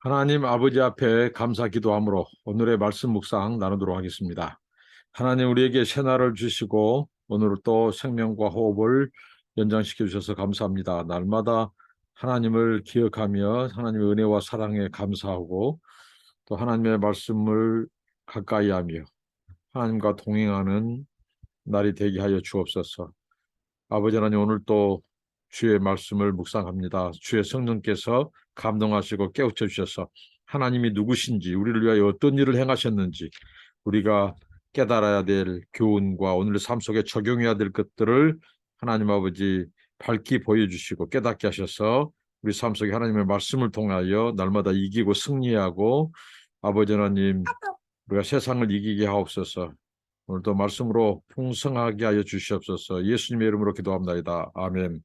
하나님 아버지 앞에 감사 기도함으로 오늘의 말씀 묵상 나누도록 하겠습니다. 하나님 우리에게 새날을 주시고 오늘 또 생명과 호흡을 연장시켜 주셔서 감사합니다. 날마다 하나님을 기억하며 하나님의 은혜와 사랑에 감사하고 또 하나님의 말씀을 가까이 하며 하나님과 동행하는 날이 되게 하여 주옵소서. 아버지 하나님 오늘 또 주의 말씀을 묵상합니다. 주의 성령께서 감동하시고 깨우쳐 주셔서 하나님이 누구신지 우리를 위하여 어떤 일을 행하셨는지 우리가 깨달아야 될 교훈과 오늘의 삶 속에 적용해야 될 것들을 하나님 아버지 밝히 보여주시고 깨닫게 하셔서 우리 삶 속에 하나님의 말씀을 통하여 날마다 이기고 승리하고 아버지 하나님 우리가 세상을 이기게 하옵소서. 오늘도 말씀으로 풍성하게 하여 주시옵소서. 예수님의 이름으로 기도합나이다. 아멘.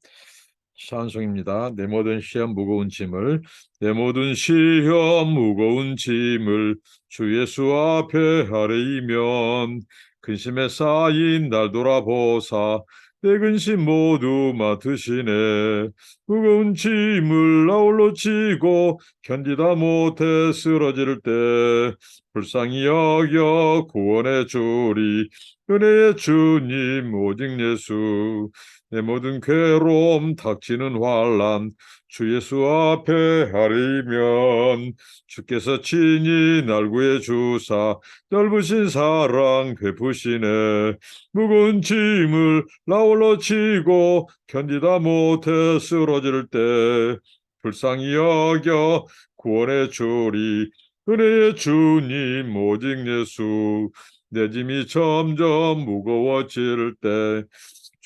찬송입니다. 내 모든 시험 무거운 짐을 내 모든 시험 무거운 짐을 주 예수 앞에 아뢰이면 근심에 쌓인 날 돌아보사 내 근심 모두 맡으시네. 무거운 짐을 나홀로 지고 견디다 못해 쓰러질 때 불쌍히 여겨 구원해 주리. 은혜의 주님 오직 예수. 내 모든 괴로움 닥치는 환난 주 예수 앞에 아뢰면 주께서 친히 날 구해 주사 넓으신 사랑 베푸시네. 무거운 짐을 나홀로 지고 견디다 못해 쓰러질 때 불쌍히 여겨 구원해 주리. 은혜의 주님 오직 예수. 내 짐이 점점 무거워질 때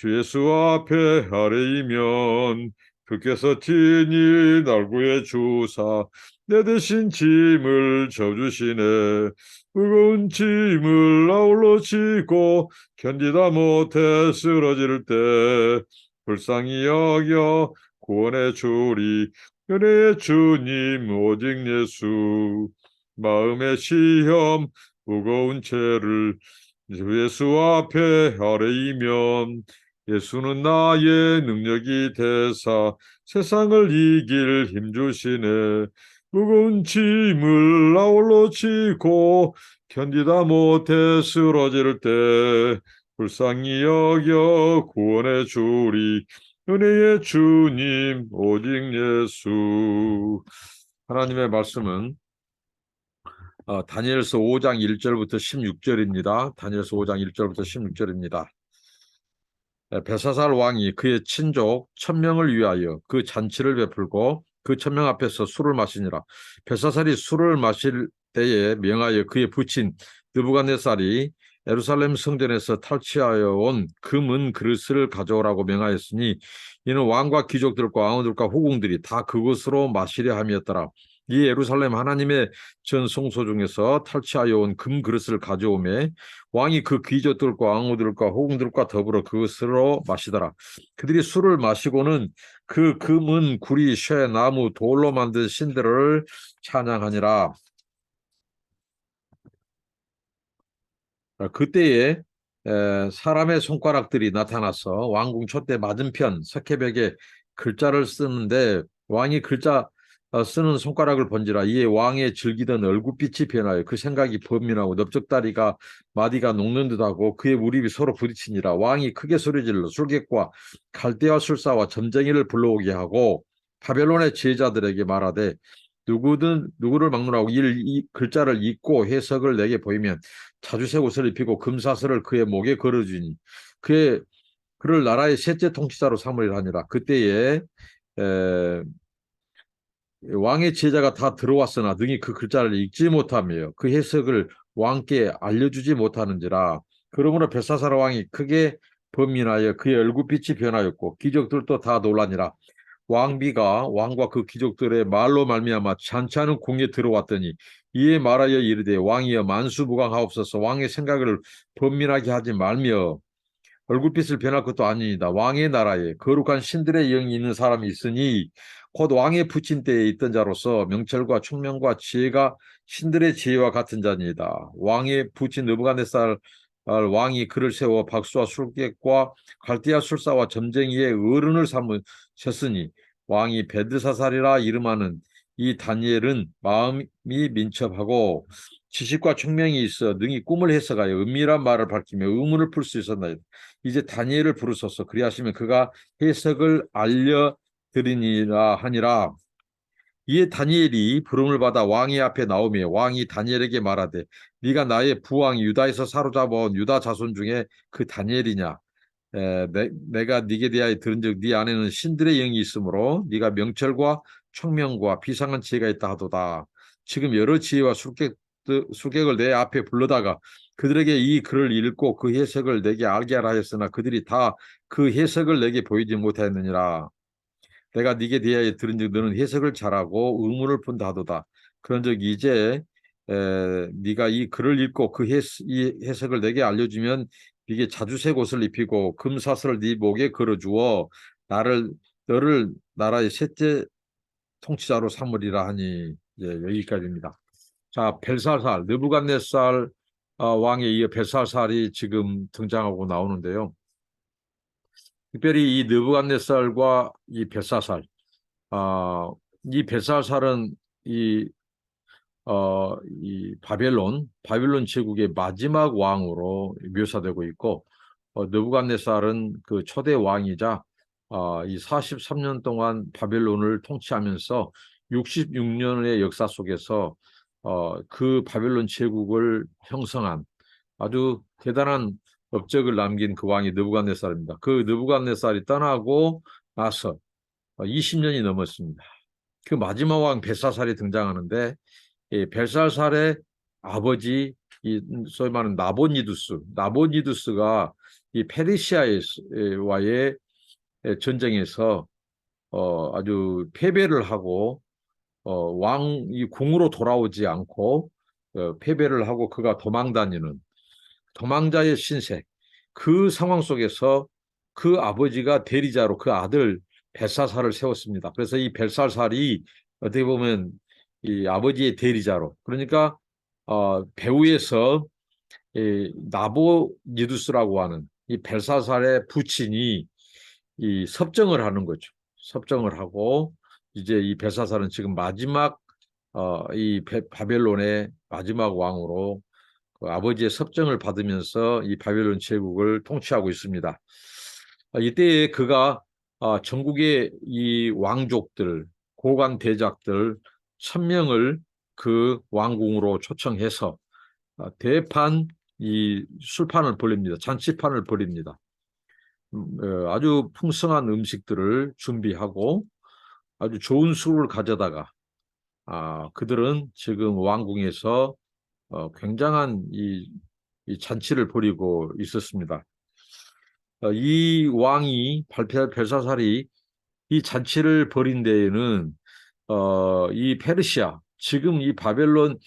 주 예수 앞에 아뢰이면 주께서 친히 날 구해 주사 내 대신 짐을 져주시네. 무거운 짐을 나홀로 지고 견디다 못해 쓰러질 때 불쌍히 여겨 구원해 주리. 은혜의 주님 오직 예수. 마음의 시험 무거운 죄를 주 예수 앞에 아뢰이면 예수는 나의 능력이 되사 세상을 이길 힘 주시네. 무거운 짐을 나홀로 지고 견디다 못해 쓰러질 때 불쌍히 여겨 구원해 주리. 은혜의 주님 오직 예수. 하나님의 말씀은 다니엘서 5장 1절부터 16절입니다. 다니엘서 5장 1절부터 16절입니다. 벨사살 왕이 그의 친족 1000명을 위하여 그 잔치를 베풀고 그 1000명 앞에서 술을 마시니라. 벨사살이 술을 마실 때에 명하여 그의 부친 느부갓네살이 예루살렘 성전에서 탈취하여 온 금은 그릇을 가져오라고 명하였으니 이는 왕과 귀족들과 왕후들과 후궁들이 다 그것으로 마시려 함이었더라. 이 예루살렘 하나님의 전 성소 중에서 탈취하여 온 금 그릇을 가져오매 왕이 그 귀족들과 왕후들과 호궁들과 더불어 그것으로 마시더라. 그들이 술을 마시고는 그 금은 구리, 쇠, 나무, 돌로 만든 신들을 찬양하니라. 그때에 사람의 손가락들이 나타나서 왕궁 촛대 맞은편 석회벽에 글자를 쓰는데 왕이 글자 쓰는 손가락을 번지라. 이에 왕의 즐기던 얼굴빛이 변하여 그 생각이 번민하고 넓적다리가 마디가 녹는 듯하고 그의 무릎이 서로 부딪히니라. 왕이 크게 소리질러 술객과 갈대와 술사와 점쟁이를 불러오게 하고 바벨론의 지혜자들에게 말하되 누구를 막론하고 이 글자를 읽고 해석을 내게 보이면 자주색 옷을 입히고 금사슬을 그의 목에 걸어주니 그를 나라의 셋째 통치자로 삼으리라 하니라. 그때에 왕의 제자가 다 들어왔으나 능히 그 글자를 읽지 못하며 그 해석을 왕께 알려주지 못하는지라. 그러므로 벨사살 왕이 크게 번민하여 그의 얼굴빛이 변하였고 귀족들도 다 놀라니라. 왕비가 왕과 그 귀족들의 말로 말미암아 잔치하는 궁에 들어왔더니 이에 말하여 이르되 왕이여 만수무강하옵소서. 왕의 생각을 번민하게 하지 말며 얼굴빛을 변할 것도 아니니이다. 왕의 나라에 거룩한 신들의 영이 있는 사람이 있으니 곧 왕의 부친 때에 있던 자로서 명철과 총명과 지혜가 신들의 지혜와 같은 자니이다. 왕의 부친 느부갓네살 왕이 그를 세워 박수와 술객과 갈대아 술사와 점쟁이의 어른을 삼으셨으니 왕이 베드사살이라 이름하는 이 다니엘은 마음이 민첩하고 지식과 총명이 있어 능히 꿈을 해석하여 은밀한 말을 밝히며 의문을 풀 수 있었나이다. 이제 다니엘을 부르소서. 그리하시면 그가 해석을 알려드리니라 하니라. 이에 다니엘이 부름을 받아 왕의 앞에 나오며 왕이 다니엘에게 말하되 네가 나의 부왕 유다에서 사로잡아온 유다 자손 중에 그 다니엘이냐? 내가 네게 대하여 들은즉 네 안에는 신들의 영이 있으므로 네가 명철과 총명과 비상한 지혜가 있다 하도다. 지금 여러 지혜와 술객을 내 앞에 불러다가 그들에게 이 글을 읽고 그 해석을 내게 알게 하라 하였으나 그들이 다 그 해석을 내게 보이지 못하였느니라. 내가 네게 대하여 들은즉 너는 해석을 잘하고 의문을 푼다 하도다. 그런즉 이제 네가 이 글을 읽고 이 해석을 내게 알려주면 네게 자주색 옷을 입히고 금사슬을 네 목에 걸어주어 너를 나라의 셋째 통치자로 삼으리라 하니. 여기까지입니다. 자, 벨사살, 느부갓네살 왕에 이어 벨사살이 지금 등장하고 나오는데요. 특별히 이 느부갓네살과 이 벨사살, 이 벨사살은 이 바벨론 제국의 마지막 왕으로 묘사되고 있고, 느부갓네살은 그 초대 왕이자 이 43년 동안 바벨론을 통치하면서 66년의 역사 속에서 그 바벨론 제국을 형성한 아주 대단한 업적을 남긴 그 왕이 느부갓네살입니다. 그 느부갓네살이 떠나고 나서 20년이 넘었습니다. 그 마지막 왕 벨사살이 등장하는데 이 벨사살의 아버지 이 소위 말하는 나보니두스가 이 페르시아와의 전쟁에서 아주 패배를 하고 왕이 궁으로 돌아오지 않고 패배를 하고 그가 도망자의 신세, 그 상황 속에서 그 아버지가 대리자로 그 아들 벨사살을 세웠습니다. 그래서 이 벨사살이 어떻게 보면 이 아버지의 대리자로, 그러니까 배후에서 이 나보니두스라고 하는 이 벨사살의 부친이 이 섭정을 하는 거죠. 섭정을 하고 이제 이 벨사살은 지금 마지막 이 바벨론의 마지막 왕으로 그 아버지의 섭정을 받으면서 이 바벨론 제국을 통치하고 있습니다. 이때 그가 전국의 이 왕족들, 고관 대작들 1000명을 그 왕궁으로 초청해서 대판 이 술판을 벌립니다. 잔치판을 벌입니다. 아주 풍성한 음식들을 준비하고 아주 좋은 술을 가져다가 그들은 지금 왕궁에서 굉장한 이 잔치를 벌이고 있었습니다. 이 왕이 벨사살이 이 잔치를 벌인 데에는 이 페르시아, 지금 이 바벨론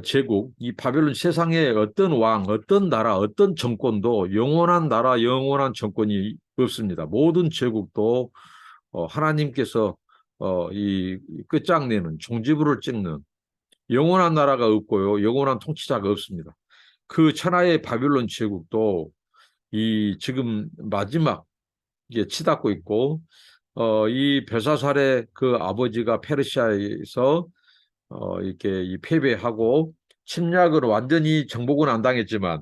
제국, 이 바벨론 세상에 어떤 왕, 어떤 나라, 어떤 정권도 영원한 나라, 영원한 정권이 없습니다. 모든 제국도 하나님께서 이 끝장내는 종지부를 찍는 영원한 나라가 없고요, 영원한 통치자가 없습니다. 그 천하의 바벨론 제국도 이 지금 마지막 이게 치닫고 있고, 이 벨사살의 그 아버지가 페르시아에서 이렇게 이 패배하고 침략으로 완전히 정복은 안 당했지만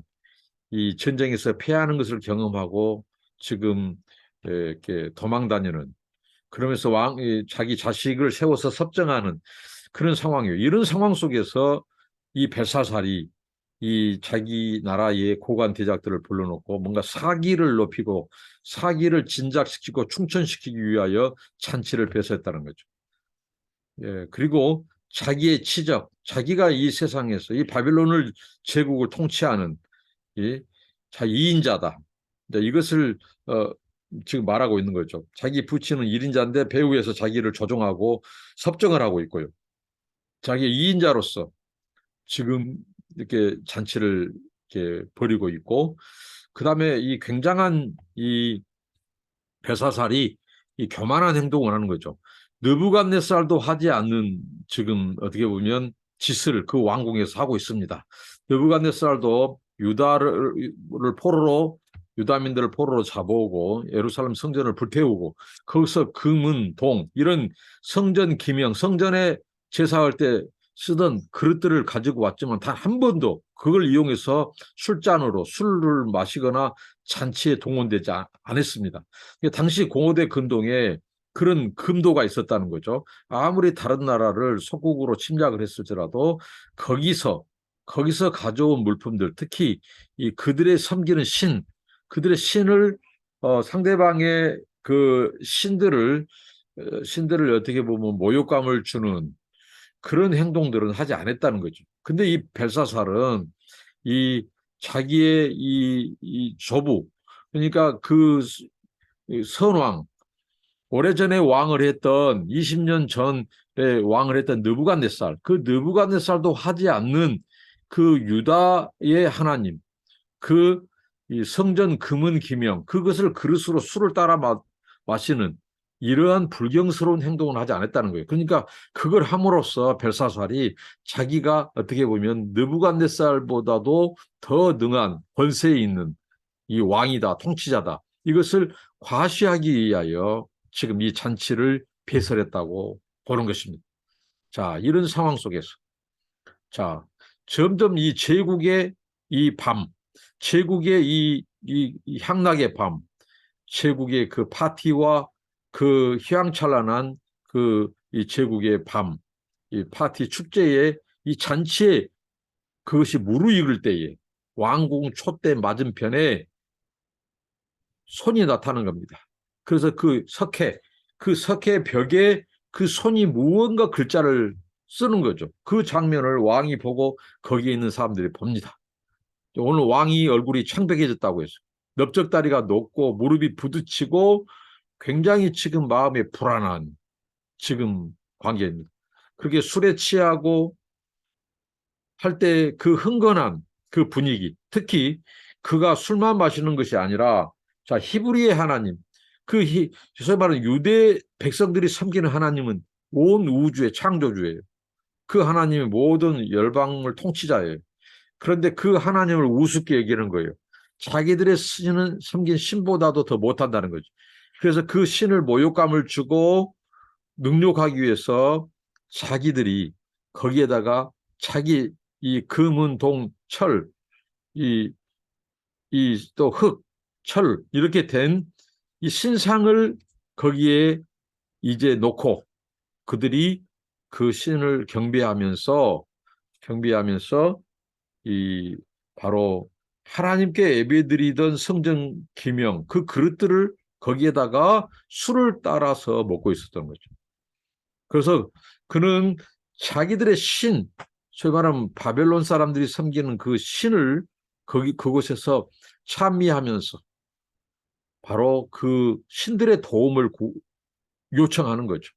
이 전쟁에서 패하는 것을 경험하고 지금 이렇게 도망 다니는, 그러면서 자기 자식을 세워서 섭정하는 그런 상황이에요. 이런 상황 속에서 이 벨사살이 이 자기 나라의 고관 대작들을 불러놓고 뭔가 사기를 높이고 사기를 진작시키고 충천시키기 위하여 잔치를 배설했다는 거죠. 그리고 자기의 치적, 자기가 이 세상에서 이 바벨론을 제국을 통치하는 이 2인자다. 이것을 지금 말하고 있는 거죠. 자기 부친은 1인자인데 배후에서 자기를 조종하고 섭정을 하고 있고요. 자기 2인자로서 지금 이렇게 잔치를 이렇게 벌이고 있고, 그 다음에 이 굉장한 이 벨사살이 이 교만한 행동을 하는 거죠. 느부갓네살도 하지 않는 지금 어떻게 보면 짓을 그 왕궁에서 하고 있습니다. 느부갓네살도 유다민들을 포로로 잡아오고 예루살렘 성전을 불태우고 거기서 금은 동 이런 성전 기명, 성전의 제사할 때 쓰던 그릇들을 가지고 왔지만 단 한 번도 그걸 이용해서 술잔으로 술을 마시거나 잔치에 동원되지 않았습니다. 당시 공호대 근동에 그런 금도가 있었다는 거죠. 아무리 다른 나라를 속국으로 침략을 했을지라도 거기서 가져온 물품들, 특히 이 그들의 섬기는 그들의 신을 상대방의 그 신들을 어떻게 보면 모욕감을 주는 그런 행동들은 하지 않았다는 거죠. 근데 이 벨사살은 이 자기의 이 조부, 그러니까 그 선왕, 오래전에 왕을 했던 20년 전에 왕을 했던 느부갓네살, 그 느부갓네살도 하지 않는 그 유다의 하나님, 그 성전 금은 기명, 그것을 그릇으로 술을 따라 마시는 이러한 불경스러운 행동을 하지 않았다는 거예요. 그러니까 그걸 함으로써 벨사살이 자기가 어떻게 보면 느부갓네살보다도 더 능한 권세에 있는 이 왕이다, 통치자다. 이것을 과시하기 위하여 지금 이 잔치를 배설했다고 보는 것입니다. 자, 이런 상황 속에서 자, 점점 이 제국의 이 밤, 제국의 이 향락의 밤, 제국의 그 파티와 그 휘황찬란한 그 이 제국의 밤, 이 파티 축제에 이 잔치에 그것이 무르익을 때에 왕궁 촛대 맞은편에 손이 나타나는 겁니다. 그래서 그 석회 벽에 그 손이 무언가 글자를 쓰는 거죠. 그 장면을 왕이 보고 거기에 있는 사람들이 봅니다. 오늘 왕이 얼굴이 창백해졌다고 해서 넓적다리가 높고 무릎이 부딪히고 굉장히 지금 마음에 불안한 지금 관계입니다. 그렇게 술에 취하고 할 때 그 흥건한 그 분위기, 특히 그가 술만 마시는 것이 아니라 자, 히브리의 하나님, 소위 말하는 유대 백성들이 섬기는 하나님은 온 우주의 창조주예요. 그 하나님이 모든 열방을 통치자예요. 그런데 그 하나님을 우습게 여기는 거예요. 자기들의 섬긴 신보다도 더 못한다는 거죠. 그래서 그 신을 모욕감을 주고 능욕하기 위해서 자기들이 거기에다가 자기 이 금은 동, 철, 이 또 흙, 철 이렇게 된 이 신상을 거기에 이제 놓고 그들이 그 신을 경배하면서 이 바로 하나님께 예배드리던 성전 기명 그 그릇들을 거기에다가 술을 따라서 먹고 있었던 거죠. 그래서 그는 자기들의 소위 말하면 바벨론 사람들이 섬기는 그 신을 그곳에서 찬미하면서 바로 그 신들의 도움을 요청하는 거죠.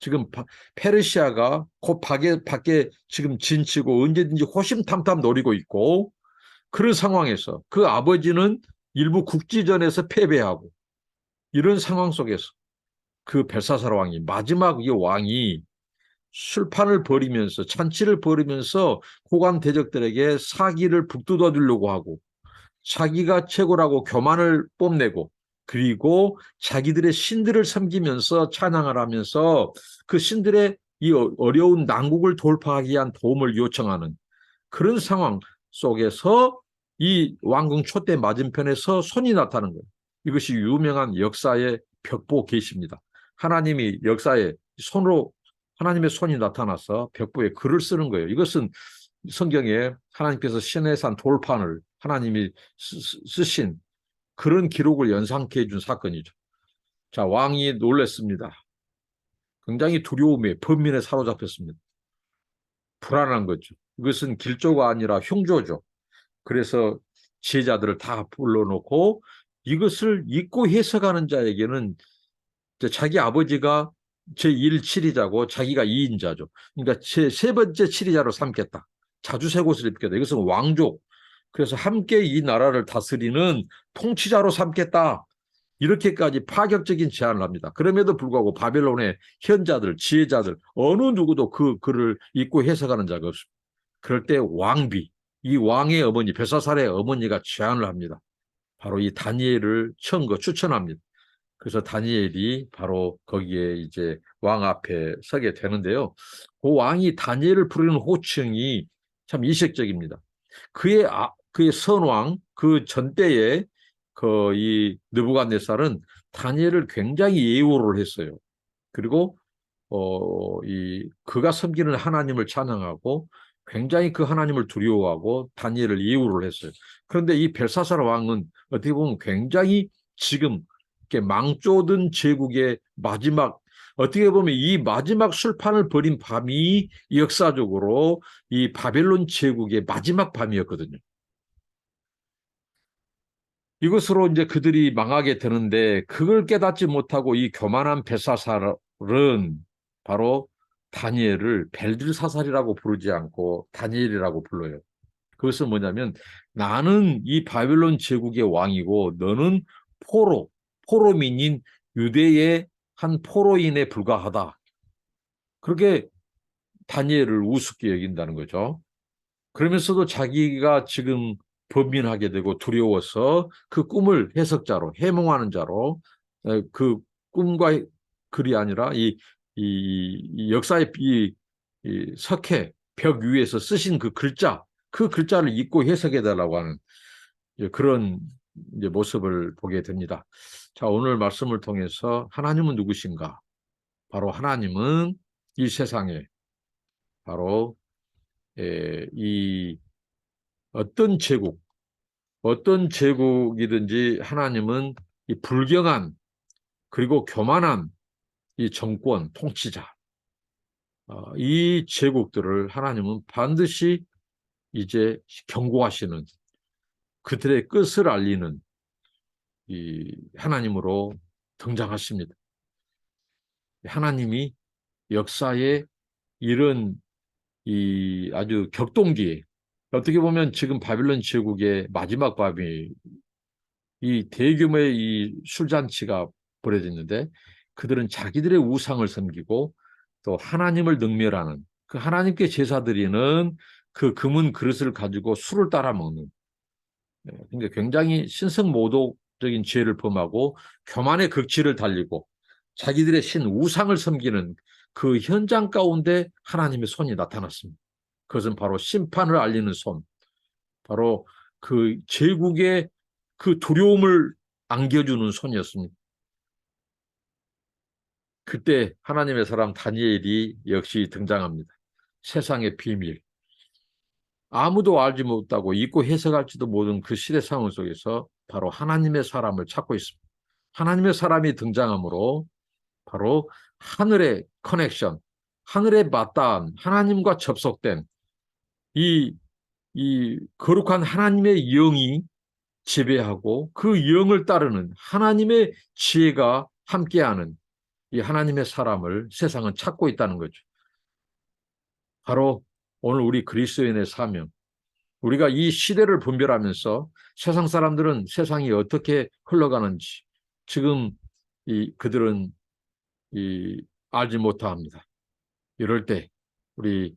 지금 페르시아가 곧 밖에 지금 진치고 언제든지 호심탐탐 노리고 있고 그런 상황에서 그 아버지는 일부 국지전에서 패배하고 이런 상황 속에서 그 벨사살 왕이 마지막 이 왕이 술판을 벌이면서 잔치를 벌이면서 호감 대적들에게 사기를 북돋아 주려고 하고 자기가 최고라고 교만을 뽐내고 그리고 자기들의 신들을 섬기면서 찬양을 하면서 그 신들의 이 어려운 난국을 돌파하기 위한 도움을 요청하는 그런 상황 속에서 이 왕궁 촛대 맞은편에서 손이 나타나는 거예요. 이것이 유명한 역사의 벽보 계시입니다. 하나님이 역사에 하나님의 손이 나타나서 벽보에 글을 쓰는 거예요. 이것은 성경에 하나님께서 신의 산 돌판을 하나님이 쓰신 그런 기록을 연상케 해준 사건이죠. 자, 왕이 놀랐습니다. 굉장히 두려움에 번민에 사로잡혔습니다. 불안한 거죠. 이것은 길조가 아니라 흉조죠. 그래서 제자들을 다 불러놓고 이것을 잊고 해석하는 자에게는 자기 아버지가 제1 치리자고 자기가 2인자죠. 그러니까 세 번째 치리자로 삼겠다. 자주 새 곳을 입겠다. 이것은 왕족. 그래서 함께 이 나라를 다스리는 통치자로 삼겠다. 이렇게까지 파격적인 제안을 합니다. 그럼에도 불구하고 바벨론의 현자들, 지혜자들 어느 누구도 그 글을 읽고 해석하는 자가 없습니다. 그럴 때 이 왕의 어머니, 벨사살의 어머니가 제안을 합니다. 바로 이 다니엘을 추천합니다. 그래서 다니엘이 바로 거기에 이제 왕 앞에 서게 되는데요. 그 왕이 다니엘을 부르는 호칭이 참 이색적입니다. 그의 선왕, 그 전때에 그 이 느부갓네살은 다니엘을 굉장히 예우를 했어요. 그리고 그가 섬기는 하나님을 찬양하고 굉장히 그 하나님을 두려워하고 다니엘을 예우를 했어요. 그런데 이 벨사살 왕은 어떻게 보면 굉장히 지금 이렇게 망조든 제국의 마지막, 어떻게 보면 이 마지막 술판을 벌인 밤이 역사적으로 이 바벨론 제국의 마지막 밤이었거든요. 이것으로 이제 그들이 망하게 되는데 그걸 깨닫지 못하고 이 교만한 벨사살은 바로 다니엘을 벨들사살이라고 부르지 않고 다니엘이라고 불러요. 그것은 뭐냐면 나는 이 바벨론 제국의 왕이고 너는 포로민인 유대의 한 포로인에 불과하다. 그렇게 다니엘을 우습게 여긴다는 거죠. 그러면서도 자기가 지금 범민하게 되고 두려워서 그 꿈을 해석자로 해몽하는 자로 그 꿈과 글이 아니라 이 역사의 이 석회 벽 위에서 쓰신 그 글자를 읽고 해석해 달라고 하는 그런 이제 모습을 보게 됩니다. 자, 오늘 말씀을 통해서 하나님은 누구신가? 바로 하나님은 이 세상에 바로 이 어떤 제국, 어떤 제국이든지 하나님은 이 불경한 그리고 교만한 이 정권, 통치자, 이 제국들을 하나님은 반드시 이제 경고하시는 그들의 끝을 알리는 이 하나님으로 등장하십니다. 하나님이 역사에 이런 이 아주 격동기에 어떻게 보면 지금 바빌론 제국의 마지막 밤이 이 대규모의 이 술잔치가 벌어졌는데 그들은 자기들의 우상을 섬기고 또 하나님을 능멸하는 그 하나님께 제사 드리는 그 금은 그릇을 가지고 술을 따라 먹는 그러니까 굉장히 신성모독적인 죄를 범하고 교만의 극치를 달리고 자기들의 신 우상을 섬기는 그 현장 가운데 하나님의 손이 나타났습니다. 그것은 바로 심판을 알리는 손, 바로 그 제국의 그 두려움을 안겨주는 손이었습니다. 그때 하나님의 사람 다니엘이 역시 등장합니다. 세상의 비밀. 아무도 알지 못하고 잊고 해석할지도 모르는 그 시대 상황 속에서 바로 하나님의 사람을 찾고 있습니다. 하나님의 사람이 등장함으로 바로 하늘의 커넥션, 하늘에 맞닿은 하나님과 접속된 이 거룩한 하나님의 영이 지배하고 그 영을 따르는 하나님의 지혜가 함께하는 이 하나님의 사람을 세상은 찾고 있다는 거죠. 바로 오늘 우리 그리스도인의 사명, 우리가 이 시대를 분별하면서 세상 사람들은 세상이 어떻게 흘러가는지 지금 그들은 알지 못합니다. 이럴 때 우리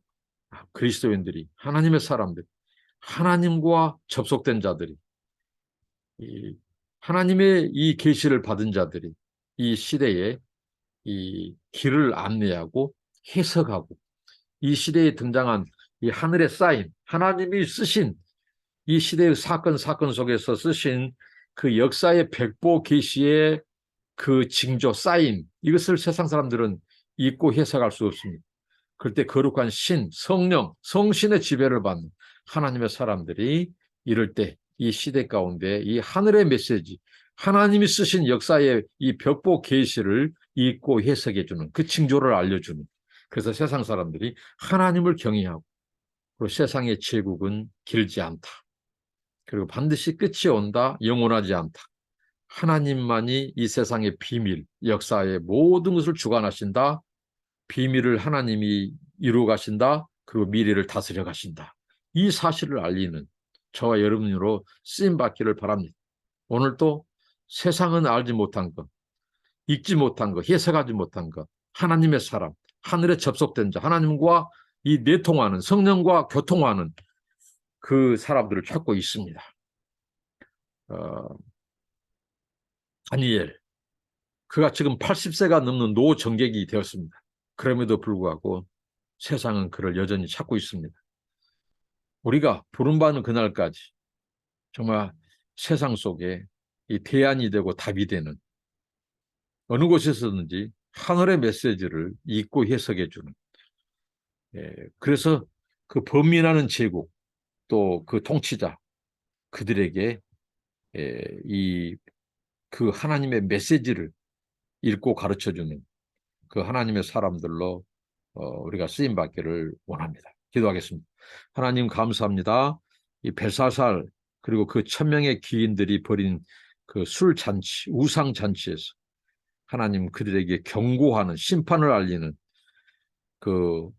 그리스도인들이 하나님의 사람들, 하나님과 접속된 자들이 하나님의 이 계시를 받은 자들이 이 시대에 이 길을 안내하고 해석하고 이 시대에 등장한 이 하늘의 사인, 하나님이 쓰신 이 시대의 사건 속에서 쓰신 그 역사의 백보 계시의 그 징조, 사인, 이것을 세상 사람들은 읽고 해석할 수 없습니다. 그때 거룩한 신, 성령, 성신의 지배를 받는 하나님의 사람들이 이럴 때 이 시대 가운데 이 하늘의 메시지, 하나님이 쓰신 역사의 이 벽보 계시를 읽고 해석해주는 그 징조를 알려주는 그래서 세상 사람들이 하나님을 경외하고 그리고 세상의 제국은 길지 않다. 그리고 반드시 끝이 온다. 영원하지 않다. 하나님만이 이 세상의 비밀, 역사의 모든 것을 주관하신다. 비밀을 하나님이 이루어 가신다. 그리고 미래를 다스려 가신다. 이 사실을 알리는 저와 여러분으로 쓰임받기를 바랍니다. 오늘도 세상은 알지 못한 것, 읽지 못한 것, 해석하지 못한 것, 하나님의 사람, 하늘에 접속된 자, 하나님과 이 내통하는 성령과 교통하는 그 사람들을 찾고 있습니다. 다니엘, 그가 지금 80세가 넘는 노정객이 되었습니다. 그럼에도 불구하고 세상은 그를 여전히 찾고 있습니다. 우리가 부름받는 그날까지 정말 세상 속에 이 대안이 되고 답이 되는 어느 곳에서든지 하늘의 메시지를 읽고 해석해 주는, 그래서 그 범민하는 제국 또 그 통치자 그들에게 이 그 하나님의 메시지를 읽고 가르쳐 주는 그 하나님의 사람들로 우리가 쓰임 받기를 원합니다. 기도하겠습니다. 하나님 감사합니다. 이 벨사살 그리고 그 1,000명의 귀인들이 벌인 그 술잔치, 우상잔치에서 하나님 그들에게 경고하는 심판을 알리는 그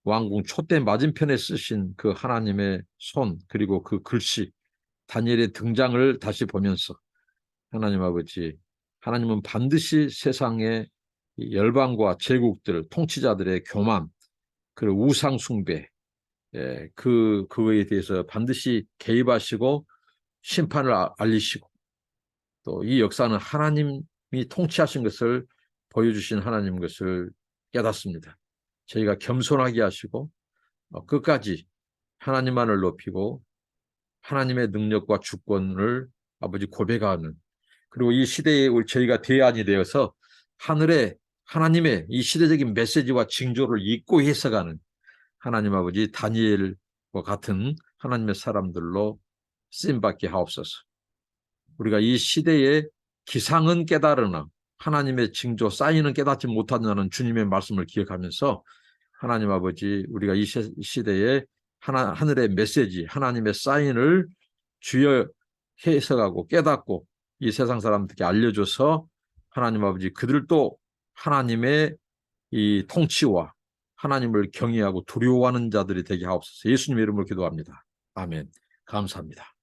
왕궁 촛대 맞은편에 쓰신 그 하나님의 손 그리고 그 글씨 다니엘의 등장을 다시 보면서 하나님 아버지, 하나님은 반드시 세상의 열방과 제국들, 통치자들의 교만, 그리고 우상 숭배, 그거에 대해서 반드시 개입하시고 심판을 알리시고 또 이 역사는 하나님이 통치하신 것을 보여주신 하나님 것을 깨닫습니다. 저희가 겸손하게 하시고 끝까지 하나님만을 높이고 하나님의 능력과 주권을 아버지 고백하는, 그리고 이 시대에 저희가 대안이 되어서 하늘의 하나님의 이 시대적인 메시지와 징조를 읽고 해석하는 하나님 아버지 다니엘과 같은 하나님의 사람들로 쓰임받게 하옵소서. 우리가 이 시대의 기상은 깨달으나 하나님의 징조 사인은 깨닫지 못한다는 주님의 말씀을 기억하면서 하나님 아버지, 우리가 이 시대에 하늘의 메시지, 하나님의 사인을 주여 해석하고 깨닫고 이 세상 사람들에게 알려줘서 하나님 아버지 그들도 하나님의 이 통치와 하나님을 경외하고 두려워하는 자들이 되게 하옵소서. 예수님의 이름으로 기도합니다. 아멘. 감사합니다.